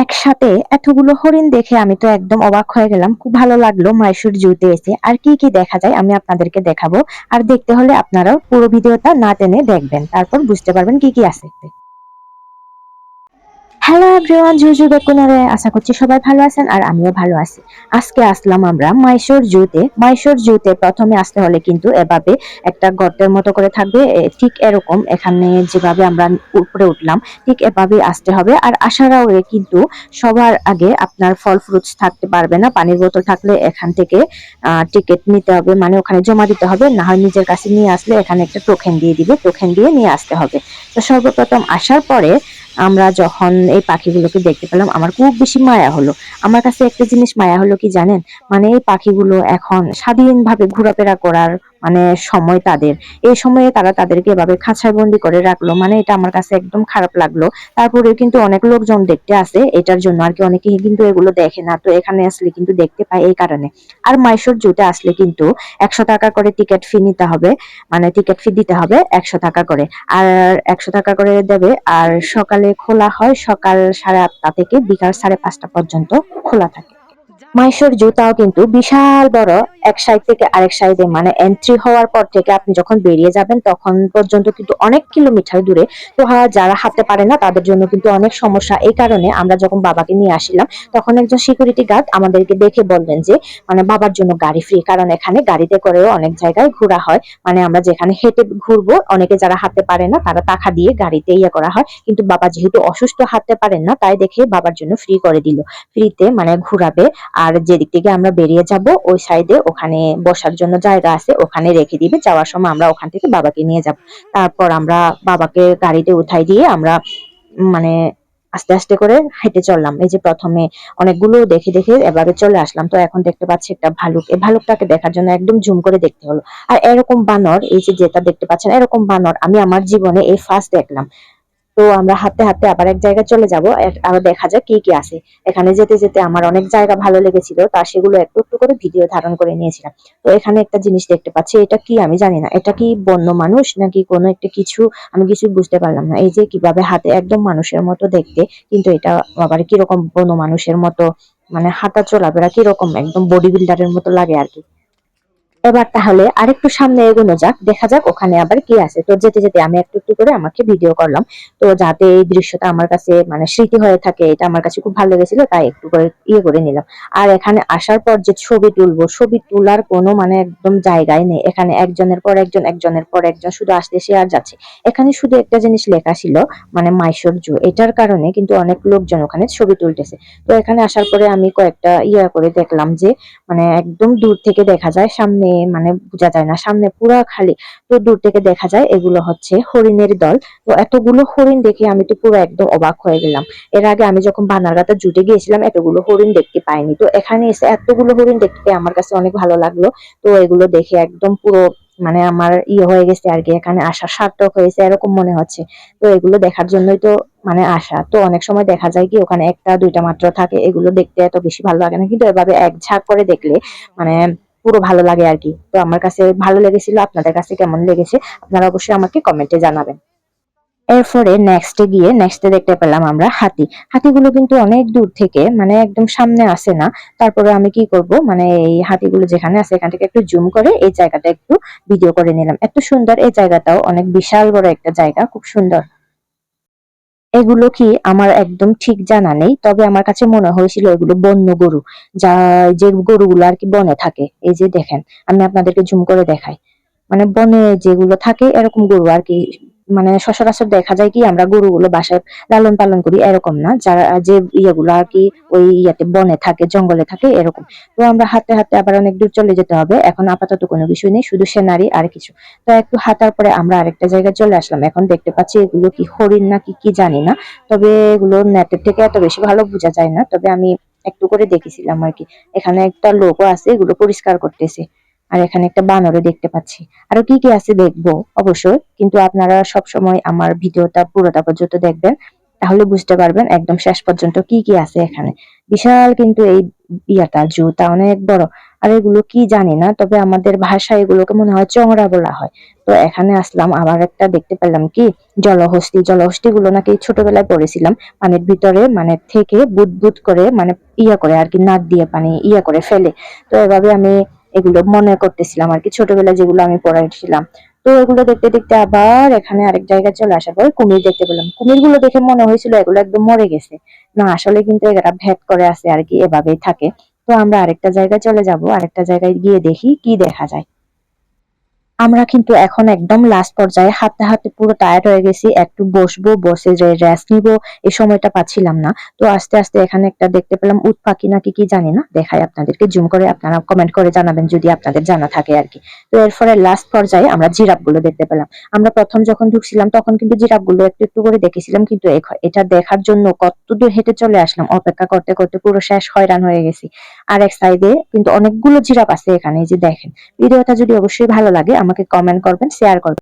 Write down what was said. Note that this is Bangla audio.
একসাথে এতগুলো হরিণ দেখে আমি তো একদম অবাক হয়ে গেলাম। খুব ভালো লাগলো মাইশোর জুতে এসে। আর কি কি দেখা যায় আমি আপনাদেরকে দেখাবো। আর দেখতে হলে আপনারাও পুরো ভিডিওটা না টেনে দেখবেন, তারপর বুঝতে পারবেন কি কি আছে। হ্যালো এভরিওয়ান, জুজু বেকুনারে আশা করছি সবাই ভালো আছেন আর আমিও ভালো আছি। আজকে আসলাম আমরা মাইশোর জুতে। মাইশোর জুতে প্রথমে আসতে হলে কিন্তু এভাবে একটা গর্তের মতো করে থাকবে, ঠিক এরকম এখানে যেভাবে আমরা উপরে উঠলাম ঠিক এভাবেই আসতে হবে। আর আসার আগে কিন্তু সবার আগে আপনার ফল ফ্রুটস থাকতে পারবে না, পানির বোতল থাকলে এখান থেকে টিকিট নিতে হবে, মানে ওখানে জমা দিতে হবে, না হয় নিজের কাছে নিয়ে আসলে এখানে একটা টোকেন দিয়ে দিবে, টোকেন দিয়ে নিয়ে আসতে হবে। তো সর্বপ্রথম আসার পরে আমরা যখন এই পাখিগুলোকে দেখতে পেলাম আমার খুব বেশি মায়া হলো। আমার কাছে একটা জিনিস মায়া হলো কি জানেন, মানে এই পাখিগুলো এখন স্বাধীনভাবে ঘোরাফেরা করার মানে সময় তাদের, এই সময়ে তারা তাদেরকে এভাবে খাঁচায় বন্দি করে রাখলো, মানে এটা আমার কাছে একদম খারাপ লাগলো। তারপরে কিন্তু অনেক লোকজন দেখতে আসে এটার জন্য আর কি, অনেকেই কিন্তু এগুলো দেখে না, তো এখানে আসলে কিন্তু দেখতে পায় এই কারণে। আর মাইশোর জুতে আসলে কিন্তু 100 টাকা করে টিকিট ফি নিতে হবে, মানে টিকিট ফি দিতে হবে 100 টাকা করে। আর 100 টাকা করে দেবে। আর সকালে খোলা হয় সকাল 8:30 থেকে বিকাল 5:30 পর্যন্ত খোলা থাকে। মাইশোর জুতাও কিন্তু বিশাল বড়, এক সাইড থেকে আরেক সাইডে, মানে এন্ট্রি হওয়ার পর থেকে আপনি যখন বেরিয়ে যাবেন তখন পর্যন্ত কিন্তু অনেক কিলোমিটার দূরে। তো যারা হাঁটতে পারে না তাদের জন্য কিন্তু অনেক সমস্যা। এই কারণে আমরা যখন বাবাকে নিয়ে আসছিলাম তখন একজন সিকিউরিটি গার্ড আমাদেরকে দেখে বললেন যে মানে বাবার জন্য গাড়ি ফ্রি, কারণ এখানে গাড়িতে করেও অনেক জায়গায় ঘোরা হয়, মানে আমরা যেখানে হেঁটে ঘুরবো অনেকে যারা হাঁটতে পারে না তারা টাকা দিয়ে গাড়িতে করা হয়, কিন্তু বাবা যেহেতু অসুস্থ হাঁটতে পারেন না তাই দেখে বাবার জন্য ফ্রি করে দিল, ফ্রিতে মানে ঘুরাবে। আর যেদিক থেকে আমরা বেরিয়ে যাব ওই সাইডে ওখানে বসার জন্য জায়গা আছে, ওখানে রেখে দিবে, যাওয়ার সময় আমরা ওখান থেকে বাবাকে নিয়ে যাব। তারপর আমরা বাবাকে গাড়িতে উঠাই দিয়ে আমরা মানে আস্তে আস্তে করে হেঁটে চললাম। এই যে প্রথমে অনেকগুলো দেখে দেখে এভাবে চলে আসলাম, তো এখন দেখতে পাচ্ছি একটা ভালুক। এই ভালুকটাকে দেখার জন্য একদম জুম করে দেখতে হলো। আর এরকম বানর, এই যে যেটা দেখতে পাচ্ছেন এরকম বানর আমি আমার জীবনে এই ফার্স্ট দেখলাম। তো আমরা হাঁটতে হাঁটতে আবার এক জায়গায় চলে যাব, আরো দেখা যাক কি কি আছে। এখানে যেতে যেতে আমার অনেক জায়গা ভালো লেগেছিল, তা সেগুলো একটু একটু করে ভিডিও ধারণ করে নিয়েছিলাম। তো এখানে একটা জিনিস দেখতে পাচ্ছি, এটা কি আমি জানি না, এটা কি বন্য মানুষ নাকি কোনো একটা কিছু, আমি কিছু বুঝতে পারলাম না। এই যে কিভাবে হাতে একদম মানুষের মতো দেখতে, কিন্তু এটা আবার কিরকম বন্য মানুষের মতো, মানে হাঁটা চলাফেরা কিরকম একদম বডি বিল্ডারের মতো লাগে আর কি। এবার তাহলে আরেকটু সামনে এগোনো যাক, দেখা যাক ওখানে আবার কি আছে। তো যেতে যেতে আমি একটু একটু করে আমাকে ভিডিও করলাম, তো যাতে এই দৃশ্যটা আমার কাছে মানে স্মৃতি হয়ে থাকে, এটা আমার কাছে খুব ভালো লেগেছিল তাই একটু করে করে নিলাম। আর এখানে আসার পর যে ছবি তুলবো, ছবি তোলার কোনো মানে একদম জায়গায় নেই, এখানে একজনের পর একজন একজনের পর একজন শুধু আসতেছে আর যাচ্ছে। এখানে শুধু একটা জিনিস লেখা ছিল, মানে মাইশোর জু, এটার কারণে কিন্তু অনেক লোকজন ওখানে ছবি তুলতেছে। তো এখানে আসার পরে আমি কয়েকটা করে দেখলাম যে মানে একদম দূর থেকে দেখা যায়, সামনে মানে বোঝা যায় না, সামনে পুরা খালি। তো দূর থেকে দেখা যায় এগুলো হচ্ছে হরিণের দল। তো এতগুলো হরিণ দেখে আমি তো পুরো একদম অবাক হয়ে গেলাম। এর আগে আমি যখন বানারগাঁতে জুটে গিয়েছিলাম এতগুলো হরিণ দেখতে পাইনি, তো এখানে এসে এতগুলো হরিণ দেখতে পেয়ে আমার কাছে অনেক ভালো লাগলো। তো এগুলো দেখে একদম পুরো মানে আমার হয়ে গেছে আর কি, এখানে আসা সার্থক হয়েছে এরকম মনে হচ্ছে। তো এগুলো দেখার জন্যই তো মানে আসা। তো অনেক সময় দেখা যায় কি ওখানে একটা দুইটা মাত্র থাকে, এগুলো দেখতে এত বেশি ভালো লাগে না, কিন্তু এভাবে এক ঝাঁক করে দেখলে মানে পুরো ভালো লাগে আর কি। তো আমার কাছে ভালো লেগেছিল, আপনাদের কাছে কেমন লেগেছে আপনারা অবশ্যই আমাকে কমেন্টে জানাবেন। এরপরে নেক্সটে দেখতে পেলাম আমরা হাতি। হাতিগুলো কিন্তু অনেক দূর থেকে, মানে একদম সামনে আসে না। তারপরে আমি কি করব, মানে এই হাতিগুলো যেখানে আছে এখান থেকে একটু জুম করে এই জায়গাটা একটু ভিডিও করে নিলাম। এত সুন্দর এই জায়গাটাও, অনেক বিশাল বড় একটা জায়গা, খুব সুন্দর। এগুলো কি আমার একদম ঠিক জানা নেই, তবে আমার কাছে মনে হয়েছিল এগুলো বন্য গরু, যা যে গরুগুলো আর কি বনে থাকে। এই যে দেখেন, আমি আপনাদেরকে জুম করে দেখাই, মানে বনে যেগুলো থাকে এরকম গরু আর কি। মানে সচরাচর দেখা যায় কি আমরা গরুগুলো বাসায় লালন পালন করি এরকম না, যারা যে ইয়েগুলো আর কি ওই বনে থাকে জঙ্গলে থাকে এরকম। তো আমরা হাঁটতে হাঁটতে আবার অনেক দূর চলে যেতে হবে, এখন আপাতত কোনো বিষয় নেই, শুধু সেনারি আর কিছু। তো একটু হাঁটার পরে আমরা আরেকটা জায়গায় চলে আসলাম, এখন দেখতে পাচ্ছি এগুলো কি হরিণ নাকি কি জানি না, তবে এগুলো নেটের থেকে এত বেশি ভালো বোঝা যায় না, তবে আমি একটু করে দেখেছিলাম আর কি। এখানে একটা লোকও আছে, এগুলো পরিষ্কার করতেছে। আর এখানে একটা বানরও দেখতে পাচ্ছি। আরো কি কি আছে দেখবো অবশ্যই, কিন্তু আপনারা সব সময় আমার ভিডিওটা পুরোটা পর্যন্ত দেখবেন, তাহলে বুঝতে পারবেন একদম শেষ পর্যন্ত কি কি আছে এখানে। বিশাল কিন্তু এই জুটা অনেক বড়। আর এগুলো কি জানি না, তবে আমাদের ভাষায় এগুলোকে মনে হয় চংড়া বলা হয়। তো এখানে আসলাম, আবার একটা দেখতে পেলাম কি জলহস্তি। জলহস্তি গুলো নাকি ছোটবেলায় পড়েছিলাম, পানির ভিতরে মানে থেকে বুদবুদ করে মানে ইয়া করে আর কি, নাক দিয়ে পানি ইয়া করে ফেলে। তো এভাবে আমি এগুলো মনে করতেছিলাম আর কি, ছোটবেলায় যেগুলো আমি পড়াইছিলাম। তো এগুলো দেখতে দেখতে আবার এখানে আরেক জায়গায় চলে আসার পর কুমির দেখতে পেলাম। কুমির গুলো দেখে মনে হয়েছিল এগুলো একদম মরে গেছে, না আসলে কিন্তু এরা ভেদ করে আছে আর কি, এভাবেই থাকে। তো আমরা আরেকটা জায়গায় চলে যাব, আরেকটা জায়গায় গিয়ে দেখি কি দেখা যায়। আমরা কিন্তু এখন একদম লাস্ট পর্যায়ে, হাঁটতে হাঁটতে পুরো টায়ার্ড হয়ে গেছি, একটু বসবো, বসে যে রেস্ট নিবো এই সময়টা পাচ্ছিলাম না। তো আস্তে আস্তে এখানে একটা দেখতে পেলাম উট পাখি নাকি কি জানি না, দেখাই আপনাদেরকে জুম করে, আপনারা কমেন্ট করে জানাবেন যদি আপনাদের জানা থাকে আর কি। তো এরপরে লাস্ট পর্যায়ে আমরা জিরাফ গুলো দেখতে পেলাম। আমরা প্রথম যখন ঢুকছিলাম তখন কিন্তু জিরাফ গুলো একটু একটু করে দেখেছিলাম, কিন্তু এটা দেখার জন্য কত দূর হেঁটে চলে আসলাম, অপেক্ষা করতে করতে পুরো শেষ হয়রান হয়ে গেছি। আর এক সাইডে কিন্তু অনেকগুলো জিরাফ আছে এখানে, এই যে দেখেন। ভিডিওটা যদি অবশ্যই ভালো লাগে আমাকে কমেন্ট করবেন, শেয়ার করবেন।